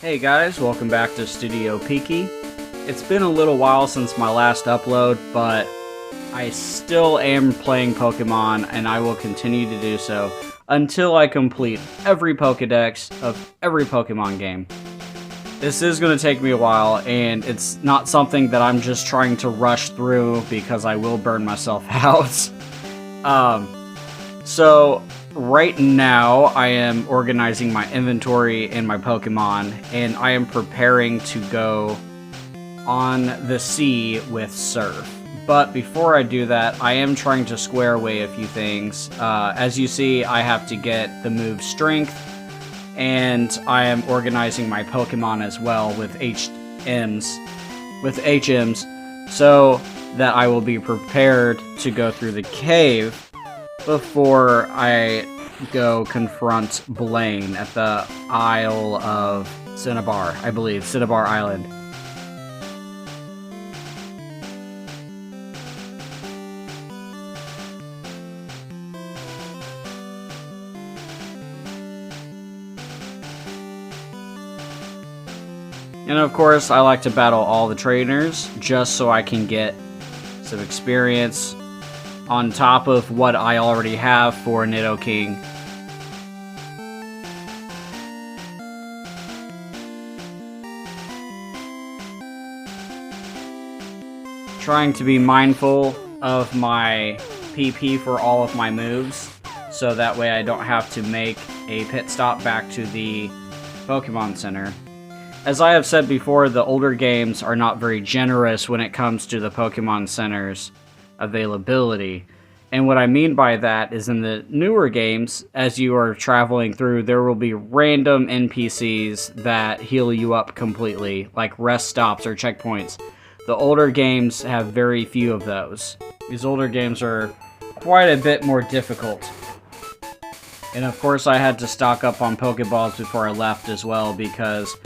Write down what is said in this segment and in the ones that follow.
Hey guys, welcome back to Studio Peaky. It's been a little while since my last upload, but I still am playing Pokemon and I will continue to do so until I complete every Pokedex of every Pokemon game. This is going to take me a while, and it's not something that I'm just trying to rush through because I will burn myself out. So right now I am organizing my inventory and my Pokemon, and I am preparing to go on the sea with Surf. But before I do that, I am trying to square away a few things. As you see, I have to get the move Strength, and I am organizing my Pokemon as well with HMs, so that I will be prepared to go through the cave before I go confront Blaine at the Isle of Cinnabar, I believe, Cinnabar Island. And of course, I like to battle all the trainers just so I can get some experience on top of what I already have for Nidoking. Trying to be mindful of my PP for all of my moves, so that way I don't have to make a pit stop back to the Pokemon Center. As I have said before, the older games are not very generous when it comes to the Pokemon Center's availability. And what I mean by that is in the newer games, as you are traveling through, there will be random NPCs that heal you up completely, like rest stops or checkpoints. The older games have very few of those. These older games are quite a bit more difficult. And of course I had to stock up on Pokeballs before I left as well, because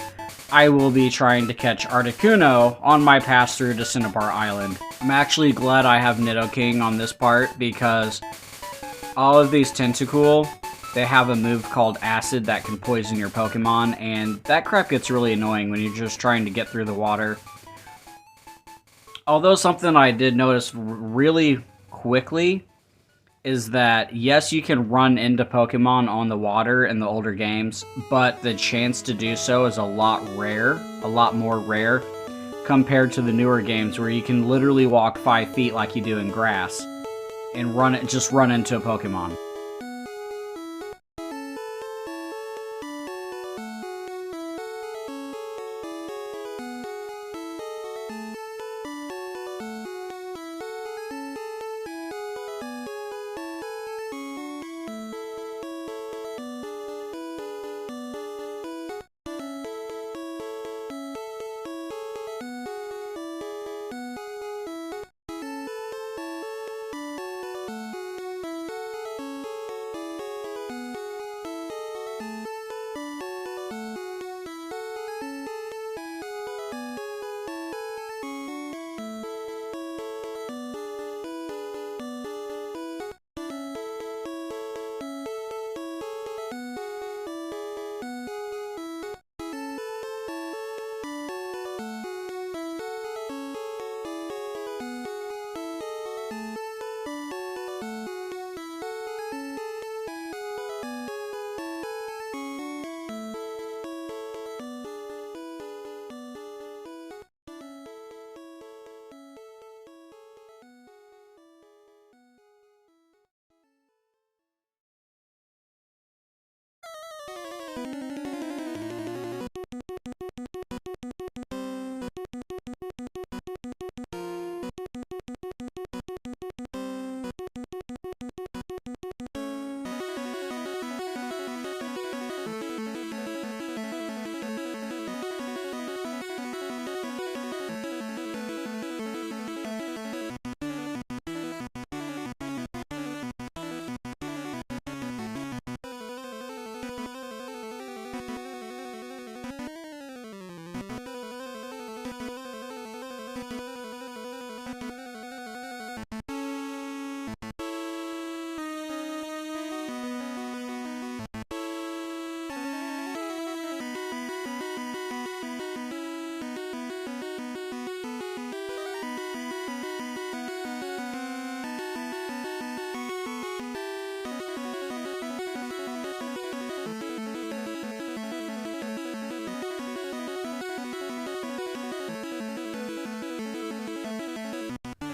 I will be trying to catch Articuno on my pass through to Cinnabar Island. I'm actually glad I have Nidoking on this part, because all of these Tentacool, they have a move called Acid that can poison your Pokemon, and that crap gets really annoying when you're just trying to get through the water. Although something I did notice really quickly is that, yes, you can run into Pokemon on the water in the older games, but the chance to do so is a lot more rare, compared to the newer games where you can literally walk 5 feet like you do in grass and just run into a Pokemon.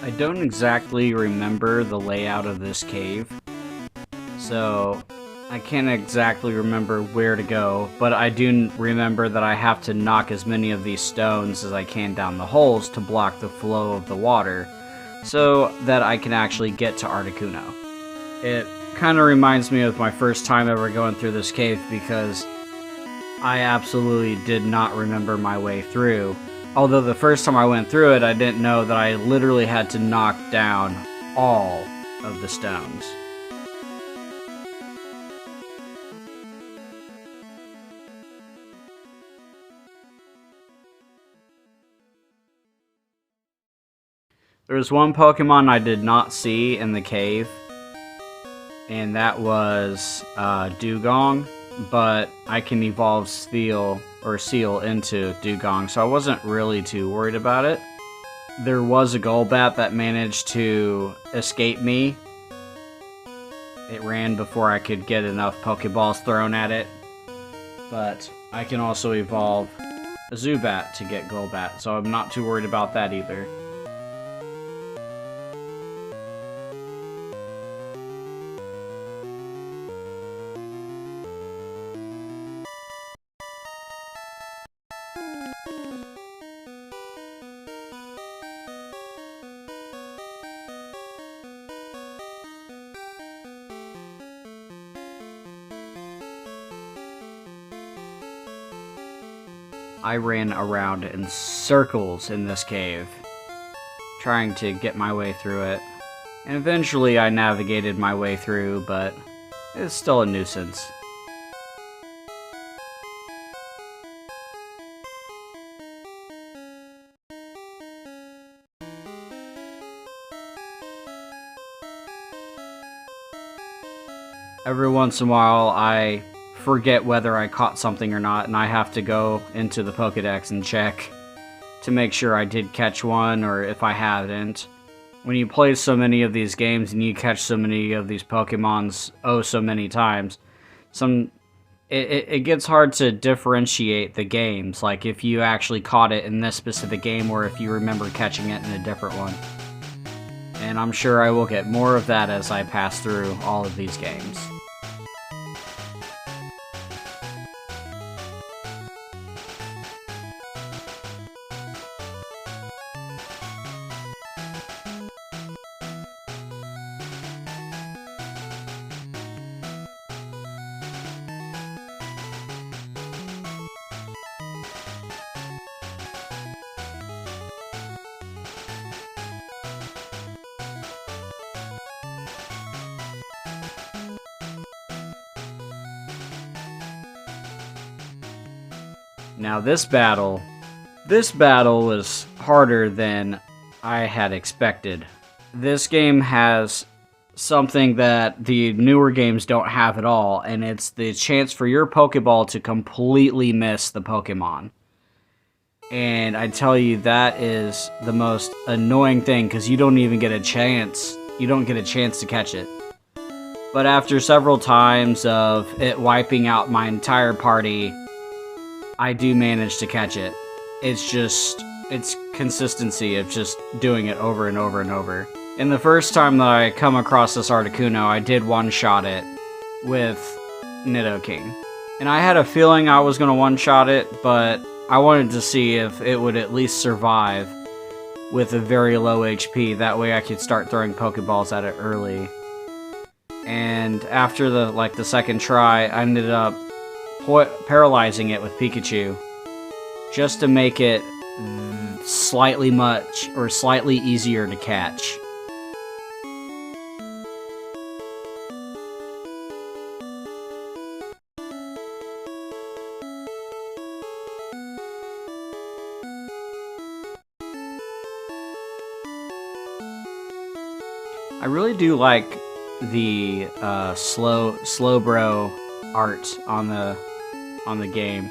I don't exactly remember the layout of this cave, so I can't exactly remember where to go, but I do remember that I have to knock as many of these stones as I can down the holes to block the flow of the water, so that I can actually get to Articuno. It kind of reminds me of my first time ever going through this cave because I absolutely did not remember my way through. Although the first time I went through it, I didn't know that I literally had to knock down all of the stones. There was one Pokemon I did not see in the cave, and that was Dugong, but I can evolve Seal into Dugong, so I wasn't really too worried about it. There was a Golbat that managed to escape me. It ran before I could get enough Pokeballs thrown at it, but I can also evolve a Zubat to get Golbat, so I'm not too worried about that either. I ran around in circles in this cave, trying to get my way through it. And eventually I navigated my way through, but it's still a nuisance. Every once in a while I forget whether I caught something or not, and I have to go into the Pokedex and check to make sure I did catch one or if I hadn't. When you play so many of these games and you catch so many of these Pokemons so many times, it gets hard to differentiate the games, like if you actually caught it in this specific game or if you remember catching it in a different one. And I'm sure I will get more of that as I pass through all of these games. Now this battle is harder than I had expected. This game has something that the newer games don't have at all, and it's the chance for your Pokeball to completely miss the Pokemon. And I tell you, that is the most annoying thing, because you don't even get a chance. You don't get a chance to catch it. But after several times of it wiping out my entire party, I do manage to catch it. It's consistency of just doing it over and over and over. And the first time that I come across this Articuno, I did one-shot it with Nidoking. And I had a feeling I was going to one-shot it, but I wanted to see if it would at least survive with a very low HP. That way I could start throwing Pokeballs at it early. And after the second try, I ended up paralyzing it with Pikachu, just to make it slightly easier to catch. I really do like the Slowbro art on the game.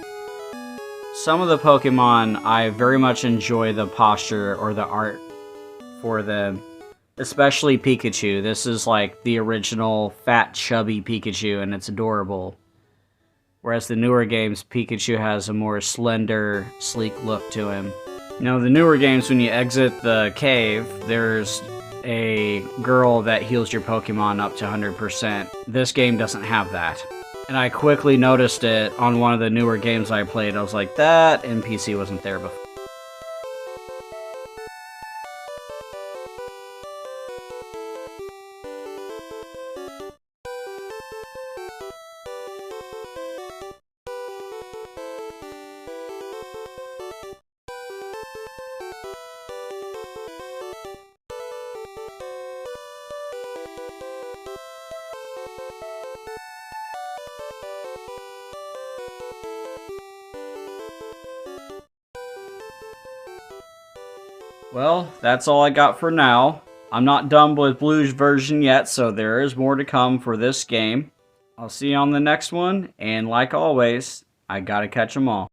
Some of the Pokemon, I very much enjoy the posture or the art for them, especially Pikachu. This is like the original fat, chubby Pikachu, and it's adorable. Whereas the newer games, Pikachu has a more slender, sleek look to him. Now, the newer games, when you exit the cave, there's a girl that heals your Pokemon up to 100%. This game doesn't have that. And I quickly noticed it on one of the newer games I played. I was like, that NPC wasn't there before. Well, that's all I got for now. I'm not done with Blue's version yet, so there is more to come for this game. I'll see you on the next one, and like always, I gotta catch 'em all.